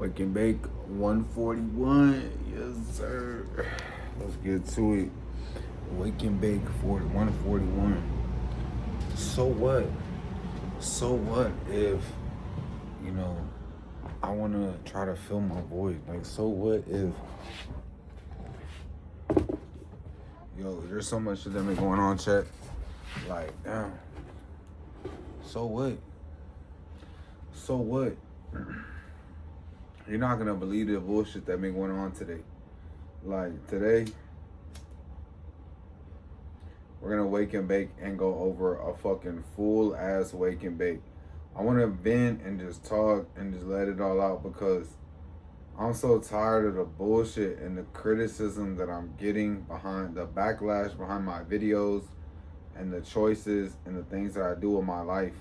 Wake and Bake 141. Yes, sir. Let's get to it. Wake and Bake for 141. So what? So what if, you know, I want to try to fill my void? Like, so what if, there's so much shit that been going on, chat. Like, damn. So what? So what? You're not gonna believe the bullshit that been going on today. Like today, we're gonna wake and bake and go over a fucking full ass wake and bake. I wanna vent and just talk and just let it all out because I'm so tired of the bullshit and the criticism that I'm getting behind the backlash behind my videos and the choices and the things that I do in my life.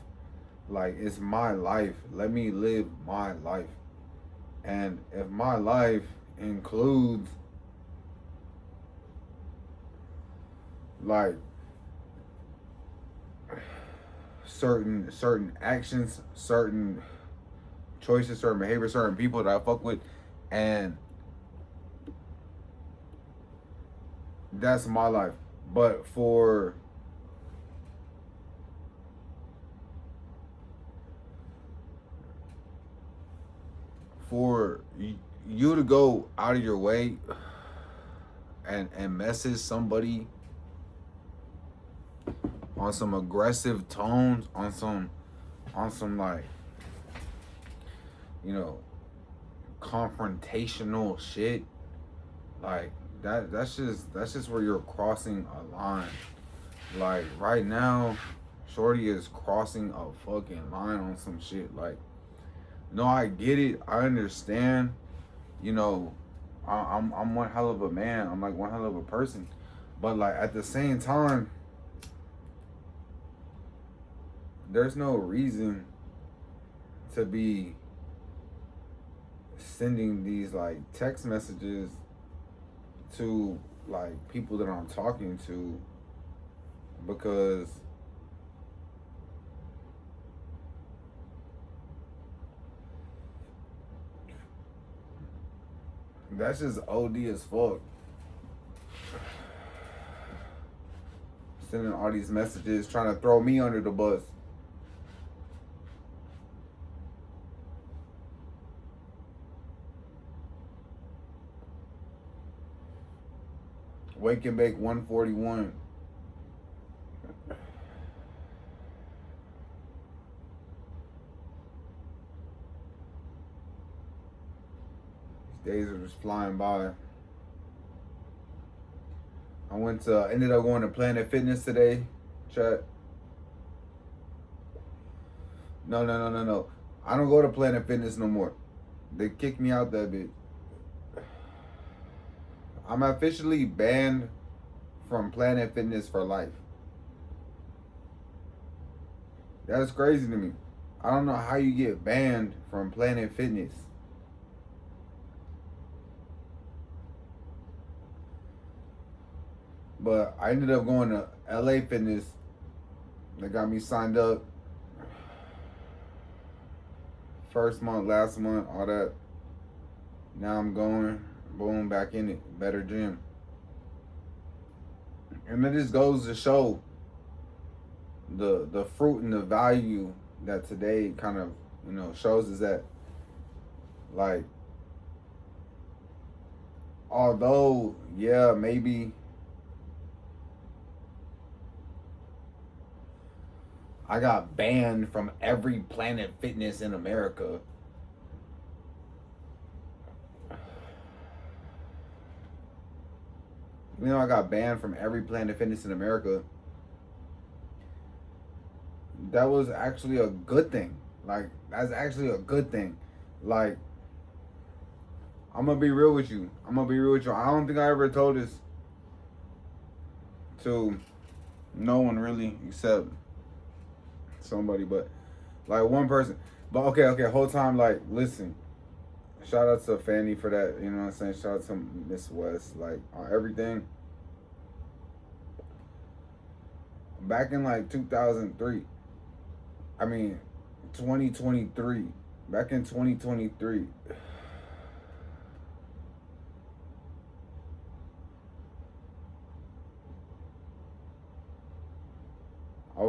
Like, it's my life. Let me live my life. And if my life includes like certain actions, certain choices, certain behavior, certain people that I fuck with, and that's my life. But for you to go out of your way and message somebody on some aggressive tones, on some like, confrontational shit, like that's just where you're crossing a line. Like right now, Shorty is crossing a fucking line on some shit. Like, no, I get it, I understand, I'm one hell of a man, I'm like one hell of a person, but like at the same time, there's no reason to be sending these like text messages to like people that I'm talking to, because that's just OD as fuck. Sending all these messages trying to throw me under the bus. Wake and Bake 141. These days are just flying by. I ended up going to Planet Fitness today, chat. No. I don't go to Planet Fitness no more. They kicked me out that bitch. I'm officially banned from Planet Fitness for life. That's crazy to me. I don't know how you get banned from Planet Fitness. But I ended up going to LA Fitness. They got me signed up. First month, last month, all that. Now I'm going, boom, back in it. Better gym. And it just goes to show the fruit and the value that today kind of, shows us that, like, although, yeah, maybe I got banned from every Planet Fitness in America, I got banned from every Planet Fitness in America, that was actually a good thing. Like, that's actually a good thing. Like, I'm gonna be real with you. I don't think I ever told this to no one really, except somebody, but like one person. But okay, whole time, like, listen. Shout out to Fanny for that, you know what I'm saying? Shout out to Miss West, like, on everything. Back in like 2003, 2023, back in 2023,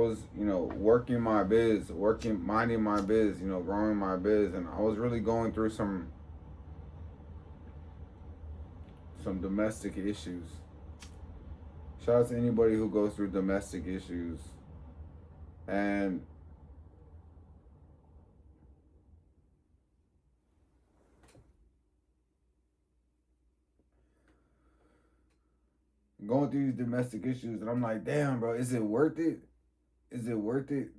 was, working my biz, minding my biz, growing my biz, and I was really going through some domestic issues. Shout out to anybody who goes through domestic issues. And going through these domestic issues, and I'm like, damn, bro, is it worth it? Is it worth it?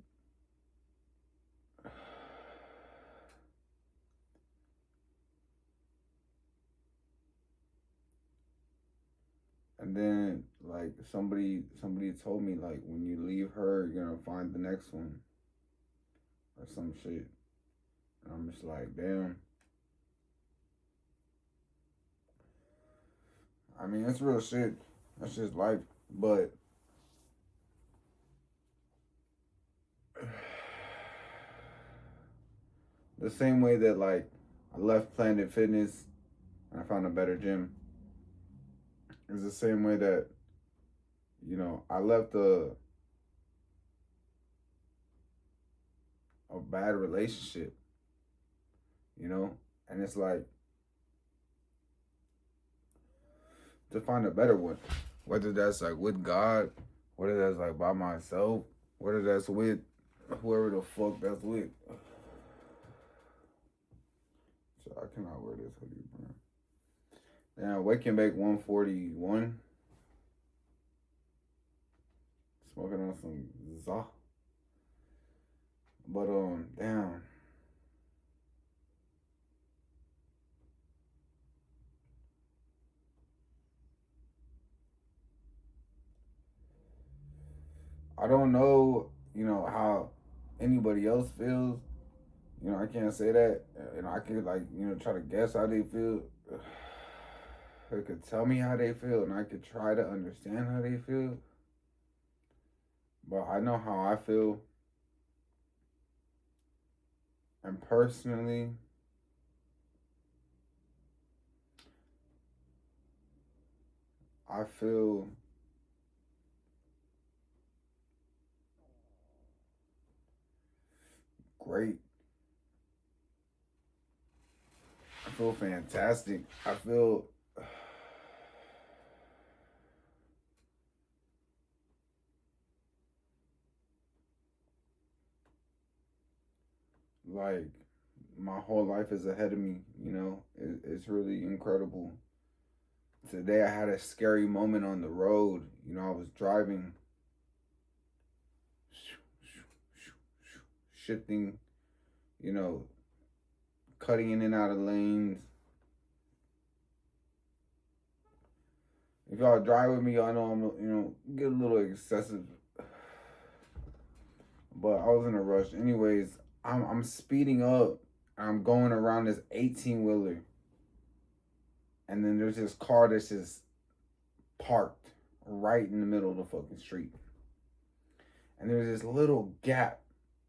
And then like somebody told me, like, when you leave her, you're gonna find the next one or some shit. And I'm just like, damn. I mean, it's real shit. That's just life. But the same way that, like, I left Planet Fitness and I found a better gym, it's the same way that, I left a bad relationship, and it's like to find a better one, whether that's like with God, whether that's like by myself, whether that's with whoever the fuck that's with. So I cannot wear this hoodie, bro. Now, Wake and Bake 141. Smoking on some za. But damn. I don't know, how anybody else feels. I can't say that. I could, like, try to guess how they feel. They could tell me how they feel, and I could try to understand how they feel. But I know how I feel. And personally, I feel great. I feel fantastic. I feel like my whole life is ahead of me. It's really incredible. Today I had a scary moment on the road. I was driving, shifting, cutting in and out of lanes. If y'all drive with me, y'all know I'm, get a little excessive. But I was in a rush. Anyways, I'm speeding up. I'm going around this 18-wheeler. And then there's this car that's just parked right in the middle of the fucking street. And there's this little gap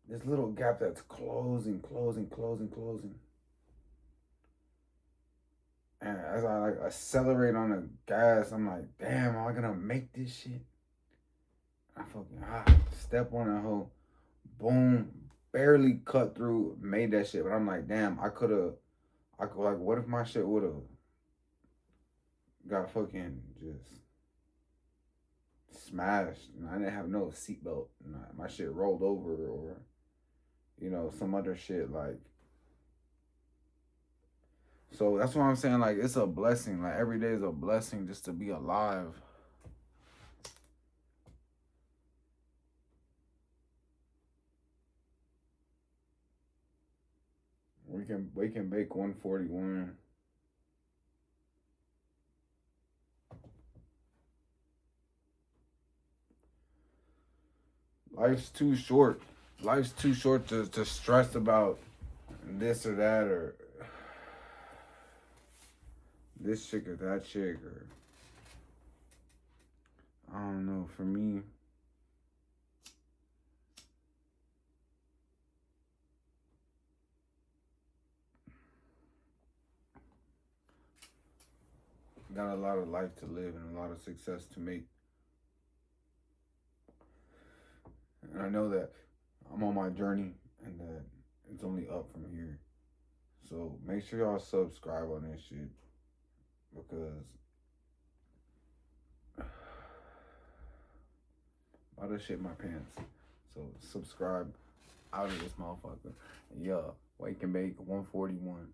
that's closing. And as I like accelerate on the gas, I'm like, damn, am I gonna make this shit? I fucking step on that hole, boom, barely cut through, made that shit. But I'm like, damn, I could like, what if my shit would have got fucking just smashed and I didn't have no seatbelt and my shit rolled over, or some other shit, like. So that's what I'm saying, like, it's a blessing. Like, every day is a blessing just to be alive. We can bake 141. Life's too short. Life's too short to stress about this or that, or this chick or that chick, or I don't know. For me, got a lot of life to live and a lot of success to make. And I know that I'm on my journey and that it's only up from here. So make sure y'all subscribe on this shit because I'm about to shit my pants. So subscribe out of this motherfucker. Yeah, Wake and Bake 141.